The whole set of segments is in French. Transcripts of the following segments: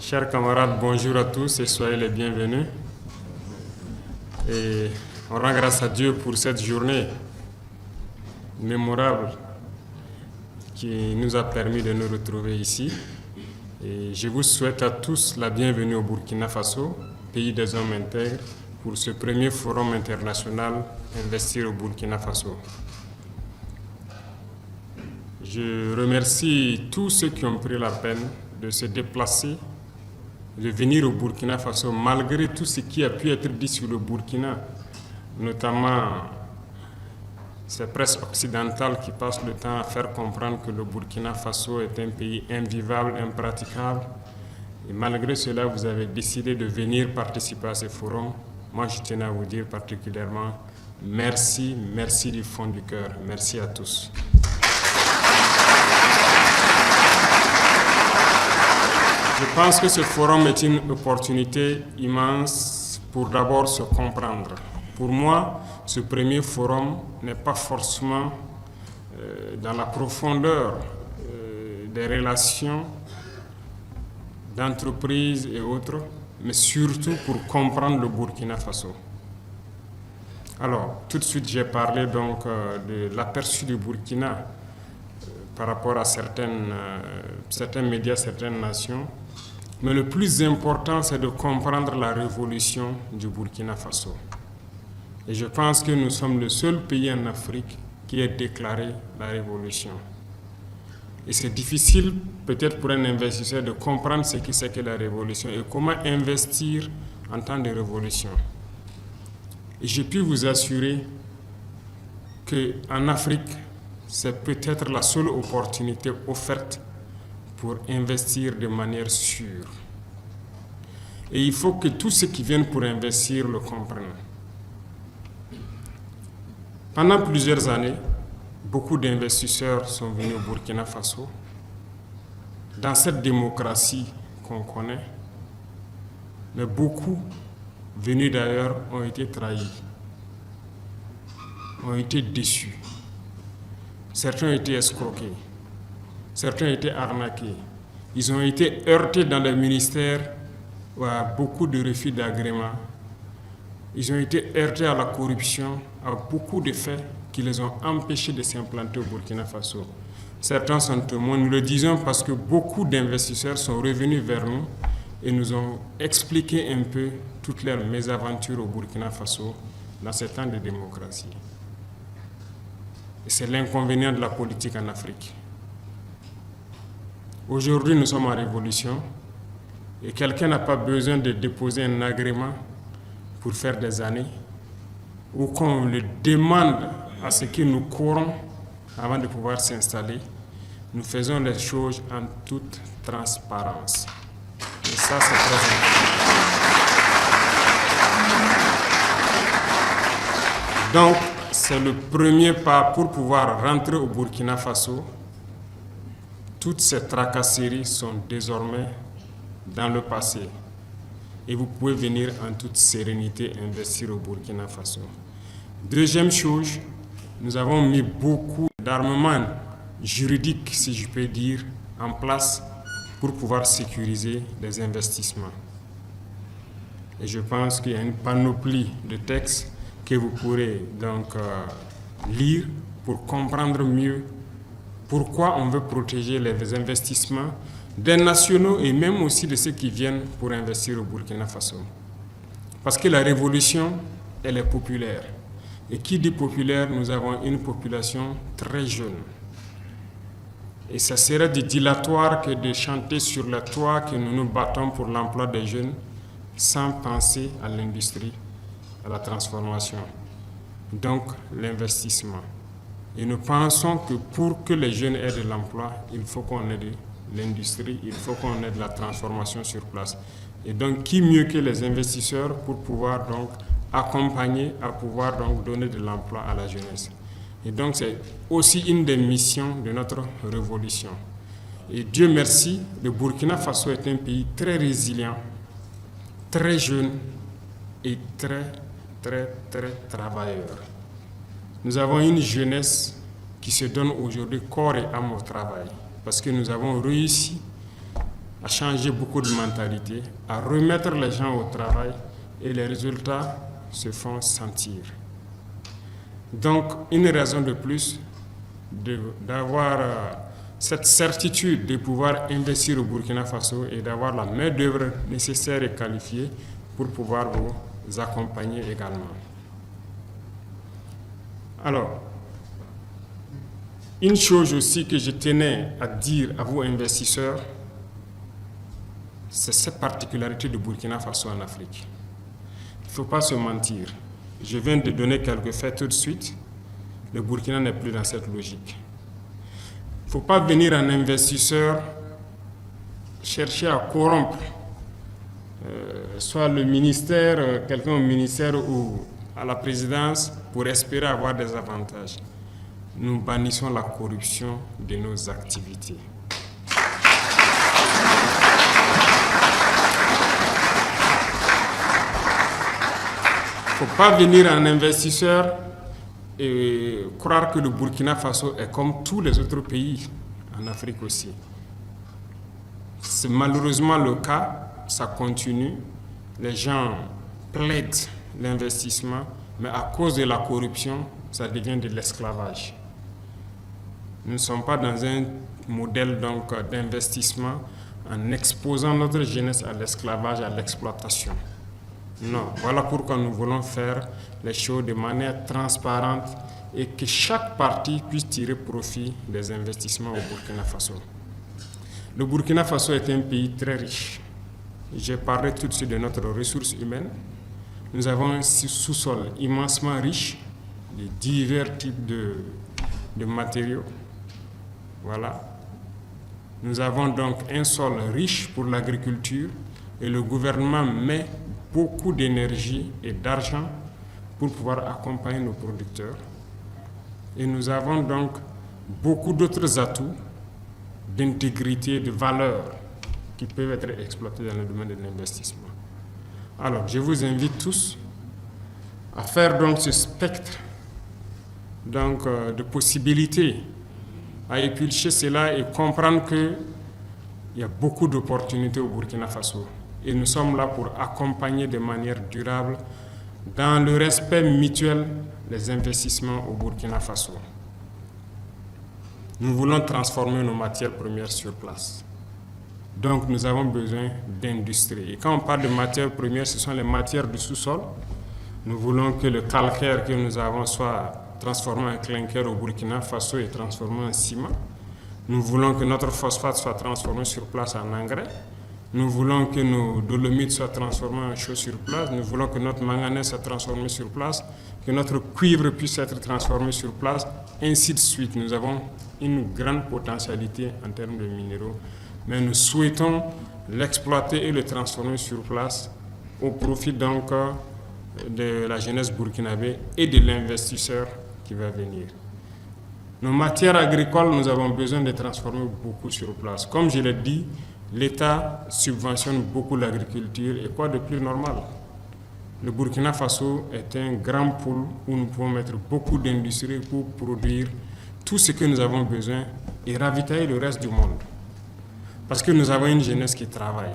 Chers camarades, bonjour à tous et soyez les bienvenus. Et on rend grâce à Dieu pour cette journée mémorable qui nous a permis de nous retrouver ici. Et je vous souhaite à tous la bienvenue au Burkina Faso, pays des hommes intègres, pour ce premier forum international Investir au Burkina Faso. Je remercie tous ceux qui ont pris la peine de se déplacer, de venir au Burkina Faso, malgré tout ce qui a pu être dit sur le Burkina, notamment ces presses occidentales qui passent le temps à faire comprendre que le Burkina Faso est un pays invivable, impraticable. Et malgré cela, vous avez décidé de venir participer à ce forum. Moi, je tenais à vous dire particulièrement merci, merci du fond du cœur. Merci à tous. Je pense que ce forum est une opportunité immense pour d'abord se comprendre. Pour moi, ce premier forum n'est pas forcément dans la profondeur des relations d'entreprise et autres, mais surtout pour comprendre le Burkina Faso. Alors, tout de suite, j'ai parlé donc de l'aperçu du Burkina par rapport à certains médias, certaines nations. Mais le plus important, c'est de comprendre la révolution du Burkina Faso. Et je pense que nous sommes le seul pays en Afrique qui ait déclaré la révolution. Et c'est difficile, peut-être pour un investisseur, de comprendre ce que c'est que la révolution et comment investir en temps de révolution. Et je puis vous assurer qu'en Afrique, c'est peut-être la seule opportunité offerte pour investir de manière sûre. Et il faut que tous ceux qui viennent pour investir le comprennent. Pendant plusieurs années, beaucoup d'investisseurs sont venus au Burkina Faso. Dans cette démocratie qu'on connaît, mais beaucoup venus d'ailleurs ont été trahis, ont été déçus. Certains ont été escroqués. Certains ont été arnaqués. Ils ont été heurtés dans les ministères à beaucoup de refus d'agrément. Ils ont été heurtés à la corruption, à beaucoup de faits qui les ont empêchés de s'implanter au Burkina Faso. Certains sont témoins, nous le disons parce que beaucoup d'investisseurs sont revenus vers nous et nous ont expliqué un peu toutes leurs mésaventures au Burkina Faso dans ces temps de démocratie. Et c'est l'inconvénient de la politique en Afrique. Aujourd'hui, nous sommes en révolution et quelqu'un n'a pas besoin de déposer un agrément pour faire des années ou qu'on le demande à ce que nous courons avant de pouvoir s'installer. Nous faisons les choses en toute transparence. Et ça, c'est très important. Donc, c'est le premier pas pour pouvoir rentrer au Burkina Faso. Toutes ces tracasseries sont désormais dans le passé. Et vous pouvez venir en toute sérénité investir au Burkina Faso. Deuxième chose, nous avons mis beaucoup d'armements juridiques, si je peux dire, en place pour pouvoir sécuriser les investissements. Et je pense qu'il y a une panoplie de textes que vous pourrez donc lire pour comprendre mieux pourquoi on veut protéger les investissements des nationaux et même aussi de ceux qui viennent pour investir au Burkina Faso. Parce que la révolution, elle est populaire. Et qui dit populaire, nous avons une population très jeune. Et ça serait dilatoire que de chanter sur le toit que nous nous battons pour l'emploi des jeunes sans penser à l'industrie, à la transformation. Donc, l'investissement. Et nous pensons que pour que les jeunes aient de l'emploi, il faut qu'on ait de l'industrie, il faut qu'on ait de la transformation sur place. Et donc, qui mieux que les investisseurs pour pouvoir donc accompagner, à pouvoir donc donner de l'emploi à la jeunesse. Et donc, c'est aussi une des missions de notre révolution. Et Dieu merci, le Burkina Faso est un pays très résilient, très jeune et très travailleur. Nous avons une jeunesse qui se donne aujourd'hui corps et âme au travail parce que nous avons réussi à changer beaucoup de mentalités, à remettre les gens au travail et les résultats se font sentir. Donc, une raison de plus d'avoir cette certitude de pouvoir investir au Burkina Faso et d'avoir la main-d'œuvre nécessaire et qualifiée pour pouvoir vous accompagner également. Alors, une chose aussi que je tenais à dire à vous investisseurs, c'est cette particularité du Burkina Faso en Afrique. Il ne faut pas se mentir. Je viens de donner quelques faits tout de suite. Le Burkina n'est plus dans cette logique. Il ne faut pas venir en investisseur chercher à corrompre soit le ministère, quelqu'un au ministère ou à la présidence pour espérer avoir des avantages. Nous bannissons la corruption de nos activités. Il ne faut pas venir en investisseur et croire que le Burkina Faso est comme tous les autres pays en Afrique aussi. C'est malheureusement le cas, ça continue. Les gens plaident l'investissement, mais à cause de la corruption, ça devient de l'esclavage. Nous ne sommes pas dans un modèle donc d'investissement en exposant notre jeunesse à l'esclavage, à l'exploitation. Non, voilà pourquoi nous voulons faire les choses de manière transparente et que chaque partie puisse tirer profit des investissements au Burkina Faso. Le Burkina Faso est un pays très riche. J'ai parlé tout de suite de notre ressource humaine. Nous avons un sous-sol immensement riche de divers types de matériaux. Voilà. Nous avons donc un sol riche pour l'agriculture et le gouvernement met beaucoup d'énergie et d'argent pour pouvoir accompagner nos producteurs. Et nous avons donc beaucoup d'autres atouts d'intégrité, de valeur qui peuvent être exploités dans le domaine de l'investissement. Alors, je vous invite tous à faire donc ce spectre donc, de possibilités, à épulcher cela et comprendre qu'il y a beaucoup d'opportunités au Burkina Faso. Et nous sommes là pour accompagner de manière durable, dans le respect mutuel, les investissements au Burkina Faso. Nous voulons transformer nos matières premières sur place. Donc nous avons besoin d'industrie. Et quand on parle de matières premières, ce sont les matières du sous-sol. Nous voulons que le calcaire que nous avons soit transformé en clinker au Burkina Faso et transformé en ciment. Nous voulons que notre phosphate soit transformé sur place en engrais. Nous voulons que nos dolomites soient transformés en chaux sur place. Nous voulons que notre manganèse soit transformé sur place, que notre cuivre puisse être transformé sur place, ainsi de suite. Nous avons une grande potentialité en termes de minéraux, mais nous souhaitons l'exploiter et le transformer sur place au profit donc de la jeunesse burkinabé et de l'investisseur qui va venir. Nos matières agricoles, nous avons besoin de transformer beaucoup sur place. Comme je l'ai dit, l'État subventionne beaucoup l'agriculture et quoi de plus normal? Le Burkina Faso est un grand pôle où nous pouvons mettre beaucoup d'industries pour produire tout ce que nous avons besoin et ravitailler le reste du monde. Parce que nous avons une jeunesse qui travaille.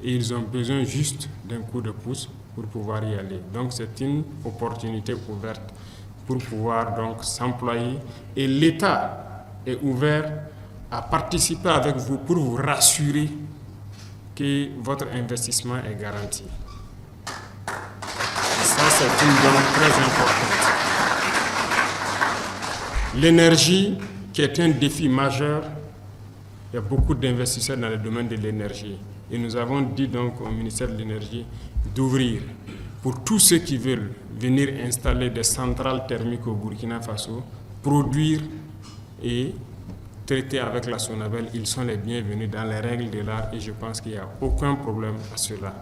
Et ils ont besoin juste d'un coup de pouce pour pouvoir y aller. Donc c'est une opportunité ouverte pour pouvoir donc s'employer. Et l'État est ouvert à participer avec vous pour vous rassurer que votre investissement est garanti. Ça, c'est une donnée très importante. L'énergie, qui est un défi majeur, il y a beaucoup d'investisseurs dans le domaine de l'énergie. Et nous avons dit donc au ministère de l'Énergie d'ouvrir pour tous ceux qui veulent venir installer des centrales thermiques au Burkina Faso, produire et traiter avec la Sonabel, ils sont les bienvenus dans les règles de l'art et je pense qu'il n'y a aucun problème à cela,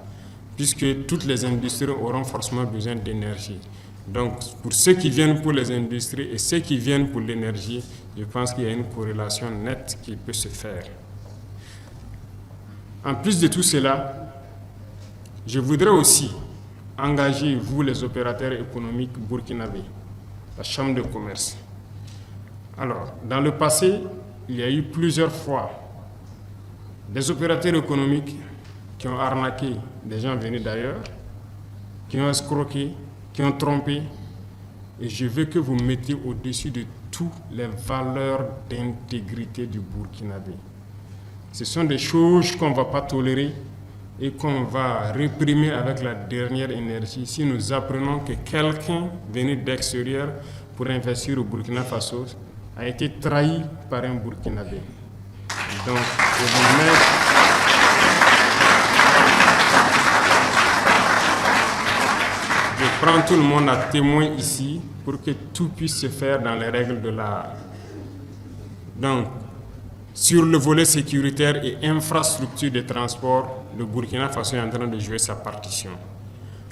puisque toutes les industries auront forcément besoin d'énergie. Donc, pour ceux qui viennent pour les industries et ceux qui viennent pour l'énergie, je pense qu'il y a une corrélation nette qui peut se faire. En plus de tout cela, je voudrais aussi engager, vous les opérateurs économiques burkinabés, la Chambre de commerce. Alors, dans le passé, il y a eu plusieurs fois des opérateurs économiques qui ont arnaqué des gens venus d'ailleurs, qui ont escroqué, qui ont trompé. Et je veux que vous mettiez au-dessus de toutes les valeurs d'intégrité du Burkinabé. Ce sont des choses qu'on ne va pas tolérer et qu'on va réprimer avec la dernière énergie si nous apprenons que quelqu'un venu d'extérieur pour investir au Burkina Faso a été trahi par un Burkinabé. Donc, je prends tout le monde à témoin ici pour que tout puisse se faire dans les règles de l'art. Donc, sur le volet sécuritaire et infrastructure de transport, le Burkina Faso est en train de jouer sa partition.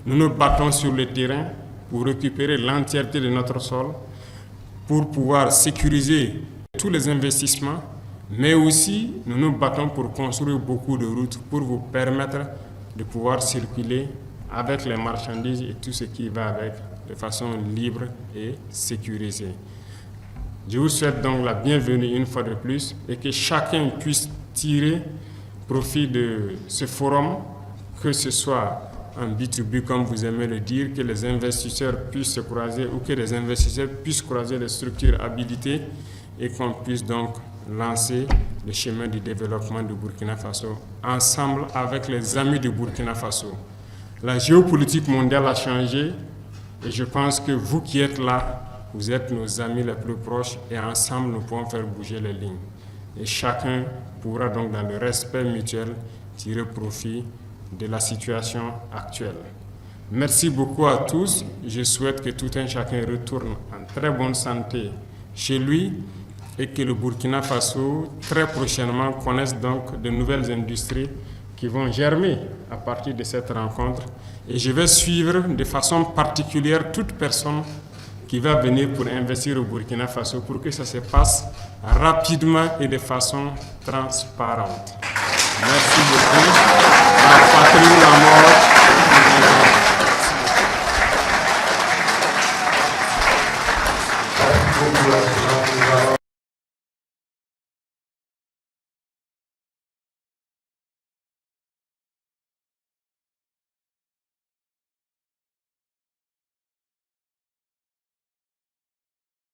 Nous nous battons sur le terrain pour récupérer l'entièreté de notre sol, pour pouvoir sécuriser tous les investissements, mais aussi nous nous battons pour construire beaucoup de routes pour vous permettre de pouvoir circuler avec les marchandises et tout ce qui va avec de façon libre et sécurisée. Je vous souhaite donc la bienvenue une fois de plus et que chacun puisse tirer profit de ce forum, que ce soit en B2B comme vous aimez le dire, que les investisseurs puissent se croiser ou que les investisseurs puissent croiser les structures habilitées et qu'on puisse donc lancer le chemin du développement du Burkina Faso ensemble avec les amis du Burkina Faso. La géopolitique mondiale a changé et je pense que vous qui êtes là, vous êtes nos amis les plus proches et ensemble nous pouvons faire bouger les lignes. Et chacun pourra donc dans le respect mutuel tirer profit de la situation actuelle. Merci beaucoup à tous. Je souhaite que tout un chacun retourne en très bonne santé chez lui et que le Burkina Faso très prochainement connaisse donc de nouvelles industries qui vont germer à partir de cette rencontre. Et je vais suivre de façon particulière toute personne qui va venir pour investir au Burkina Faso pour que ça se passe rapidement et de façon transparente. Merci beaucoup. La patrie ou la mort.